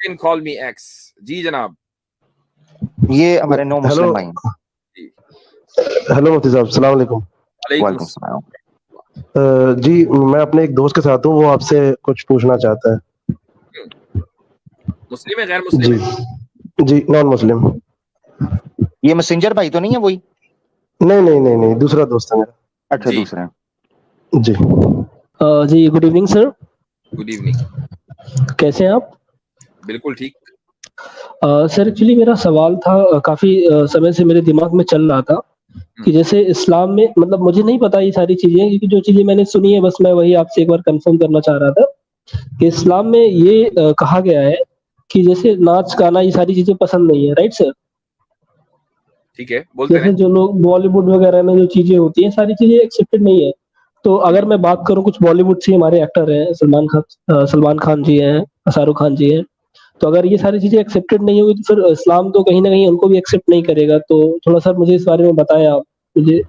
Can call me X. जी जनाब। ये हमारे नो मुस्लिम भाई। हेलो मुफ्ती साहब, अस्सलाम वालेकुम। वालेकुम सलाम। जी, मैं अपने एक दोस्त के साथ हूँ, वो आपसे कुछ पूछना चाहता है। मुस्लिम है गैर मुस्लिम जी है? जी, नॉन मुस्लिम। ये मैसेंजर भाई तो नहीं है वही? नहीं, दूसरा दोस्त है मेरा। अच्छा, दूसरा। जी जी, good evening sir. Good evening. कैसे हैं आप? बिल्कुल ठीक। सर एक्चुअली मेरा सवाल था, काफी समय से मेरे दिमाग में चल रहा था कि जैसे इस्लाम में, मतलब मुझे नहीं पता ये सारी चीजें, क्योंकि जो चीजें मैंने सुनी है बस मैं वही आपसे एक बार कंफर्म करना चाह रहा था कि इस्लाम में ये कहा गया है कि जैसे नाच गाना ये सारी चीजें पसंद नहीं है, राइट सर? ठीक है, बोलते जैसे हैं। जो लोग बॉलीवुड वगैरह में जो चीजें होती हैं सारी चीजें एक्सेप्टेड नहीं है। तो अगर मैं बात करूं, कुछ बॉलीवुड से हमारे एक्टर हैं, सलमान खान जी हैं, शाहरुख खान जी हैं, तो अगर ये सारी चीजें एक्सेप्टेड नहीं होगी तो फिर इस्लाम तो कहीं ना कहीं उनको भी एक्सेप्ट नहीं करेगा। तो थोड़ा सा मुझे इस बारे में बताएं आप, मुझे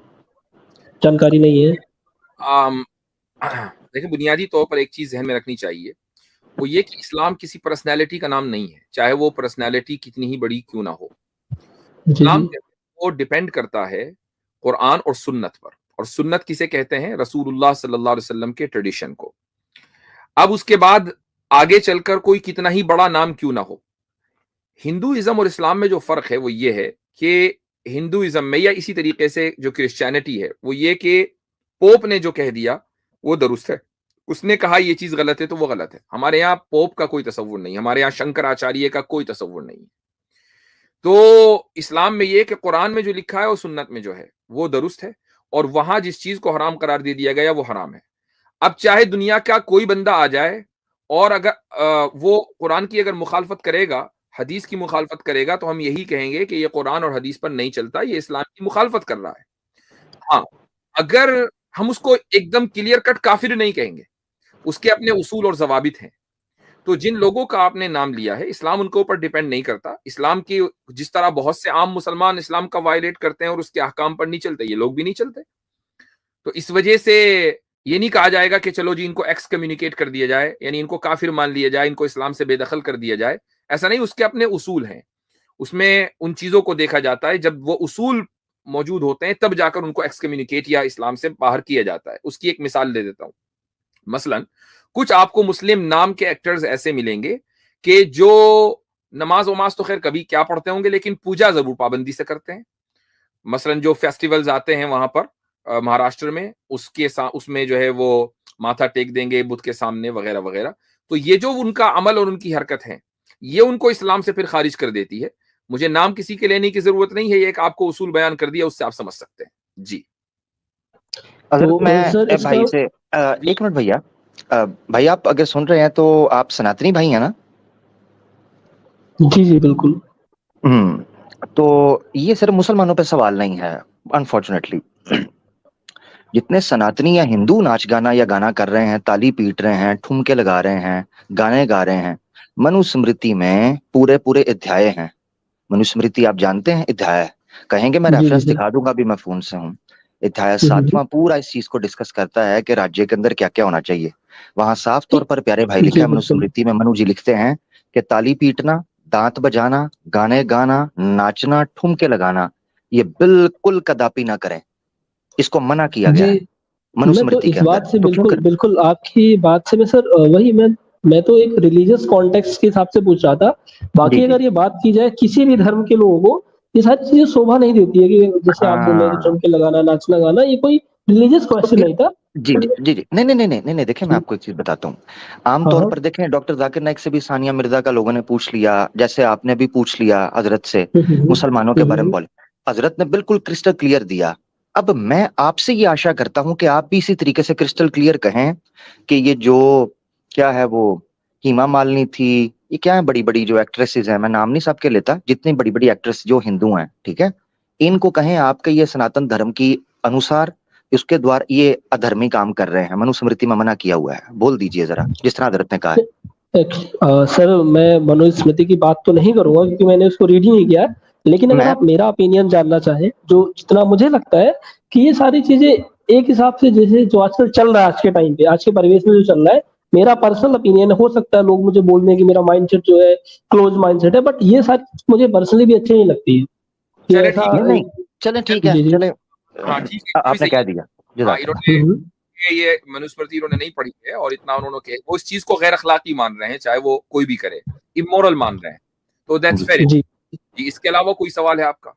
जानकारी नहीं है। देखिए, बुनियादी तौर पर एक चीज ध्यान में रखनी चाहिए, वो ये कि इस्लाम किसी पर्सनैलिटी का नाम नहीं है, चाहे वो पर्सनैलिटी कितनी ही बड़ी क्यों ना हो। इस्लाम वो डिपेंड करता है कुरान और सुन्नत पर, और सुन्नत किसे कहते हैं? रसूलुल्लाह सल्लल्लाहु अलैहि वसल्लम के ट्रेडिशन को। अब उसके बाद आगे चलकर कोई कितना ही बड़ा नाम क्यों ना हो, हिंदुइज्म और इस्लाम में जो फर्क है वो ये है कि हिंदुइज्म में, या इसी तरीके से जो क्रिश्चियनिटी है, वो ये कि पोप ने जो कह दिया वो दुरुस्त है, उसने कहा ये चीज गलत है तो वो गलत है। हमारे यहाँ पोप का कोई तसव्वुर नहीं, हमारे यहाँ शंकराचार्य का कोई तसव्वुर नहीं। तो इस्लाम में ये कि कुरान में जो लिखा है और सुन्नत में जो है वो दुरुस्त है, और वहां जिस चीज को हराम करार दे दिया गया वो हराम है। अब चाहे दुनिया का कोई बंदा आ जाए और अगर वो कुरान की अगर मुखालफत करेगा, हदीस की मुखालफत करेगा, तो हम यही कहेंगे कि ये कुरान और हदीस पर नहीं चलता, ये इस्लाम की मुखालफत कर रहा है। हाँ, अगर हम उसको एकदम क्लियर कट काफिर नहीं कहेंगे, उसके अपने उसूल और जवाबित हैं। तो जिन लोगों का आपने नाम लिया है, इस्लाम उनके ऊपर डिपेंड नहीं करता। इस्लाम की जिस तरह बहुत से आम मुसलमान इस्लाम का वायलेट करते हैं और उसके अहकाम पर नहीं चलते, ये लोग भी नहीं चलते। तो इस वजह से ये नहीं कहा जाएगा कि चलो जी इनको एक्स कम्युनिकेट कर दिया जाए, यानी इनको काफिर मान लिया जाए, इनको इस्लाम से बेदखल कर दिया जाए, ऐसा नहीं। उसके अपने उसूल हैं, उसमें उन चीजों को देखा जाता है, जब वो उसूल मौजूद होते हैं तब जाकर उनको एक्स कम्युनिकेट या इस्लाम से बाहर किया जाता है। उसकी एक मिसाल दे देता हूं। मसलन कुछ आपको मुस्लिम नाम के एक्टर्स ऐसे मिलेंगे कि जो नमाज वमाज तो खैर कभी क्या पढ़ते होंगे, लेकिन पूजा जरूर पाबंदी से करते हैं। मसलन जो फेस्टिवल्स आते हैं वहां पर महाराष्ट्र में, उसमें जो है वो माथा टेक देंगे बुद्ध के सामने वगैरह वगैरह। तो ये जो उनका अमल और उनकी हरकत है, ये उनको इस्लाम से फिर खारिज कर देती है। मुझे नाम किसी के लेने की जरूरत नहीं है, ये एक आपको उसूल बयान कर दिया, उससे आप समझ सकते हैं। जी तो मैं भाई से एक मिनट भैया, भाई आप अगर सुन रहे हैं तो आप सनातनी भाई हैं ना? जी बिल्कुल। तो ये सिर्फ मुसलमानों पे सवाल नहीं है, अनफॉर्चुनेटली। जितने सनातनी या हिंदू नाच गाना या गाना कर रहे हैं, ताली पीट रहे हैं, ठुमके लगा रहे हैं, गाने गा रहे हैं, मनुस्मृति में पूरे पूरे अध्याय हैं। मनुस्मृति आप जानते हैं अध्याय, कहेंगे मैं रेफरेंस दिखा दूंगा, भी मैं फोन से हूँ। अध्याय 7वां पूरा इस चीज को डिस्कस करता है कि राज्य के अंदर क्या क्या होना चाहिए। वहां साफ तौर पर प्यारे भाई लिखा है मनुस्मृति में, मनु जी लिखते हैं कि ताली पीटना, दांत बजाना, गाने गाना, नाचना, ठुमके लगाना, ये बिल्कुल कदापि ना करें, इसको मना किया गया है मनुस्मृति के अंदर। बात से बिल्कुल आपकी बात से मैं सर वही मैं तो एक रिलीजियस कॉन्टेक्स्ट के हिसाब से पूछ रहा था। बाकी अगर ये बात की जाए किसी भी धर्म के लोगों को, ये सारी चीजें शोभा नहीं देती है कि जैसे आप बोल रहे थे ठुमके लगाना, नाचना गाना, ये कोई रिलीजियस क्वेश्चन नहीं था। जी नहीं, देखिए मैं आपको एक चीज बताता हूँ। आमतौर पर देखें, डॉक्टर जाकिर नाइक से भी सानिया मिर्जा का लोगों ने पूछ लिया, जैसे आपने भी पूछ लिया हजरत से मुसलमानों के बारे में बोले, हजरत ने बिल्कुल क्रिस्टल क्लियर दिया। अब मैं आपसे ये आशा करता हूं कि आप भी इसी तरीके से क्रिस्टल क्लियर कहें कि ये जो क्या है, वो हीमा मालिनी थी, ये क्या है, बड़ी बड़ी जो एक्ट्रेसेस हैं, मैं नाम नहीं सबके लेता, जितनी बड़ी बड़ी एक्ट्रेस जो हिंदू हैं, ठीक है, इनको कहें आपके ये सनातन धर्म की अनुसार इसके द्वारा ये अधर्मी काम कर रहे हैं, मनुस्मृति में मना किया हुआ है, बोल दीजिए जरा, जिस तरह हजरत ने कहा है। सर मैं मनुस्मृति की बात तो नहीं करूंगा क्योंकि मैंने उसको रीड ही नहीं किया, लेकिन अगर आप मेरा ओपिनियन जानना चाहें, जो जितना मुझे लगता है कि ये सारी चीजें एक हिसाब से जैसे जो आजकल चल रहा है, आज के टाइम पे, आज के परिवेश में जो चल रहा है, मेरा पर्सनल ओपिनियन हो सकता है लोग मुझे बोल दें कि मेरा माइंडसेट जो है क्लोज माइंडसेट है, बट ये सारी मुझे पर्सनली भी अच्छी नहीं लगती है। चले ठीक है, नहीं चले ठीक है, चले हाँ ठीक है, आपने कह दिया। हाँ, इन्होंने ये मनुस्मृति इन्होंने नहीं पढ़ी है और इतना उन्होंने कहा, वो इस चीज को गैर अखलाकी मान रहे हैं, चाहे वो कोई भी करे, इमोरल मान रहे हैं, तो दैट्स फेयर। इसके अलावा कोई सवाल है आपका?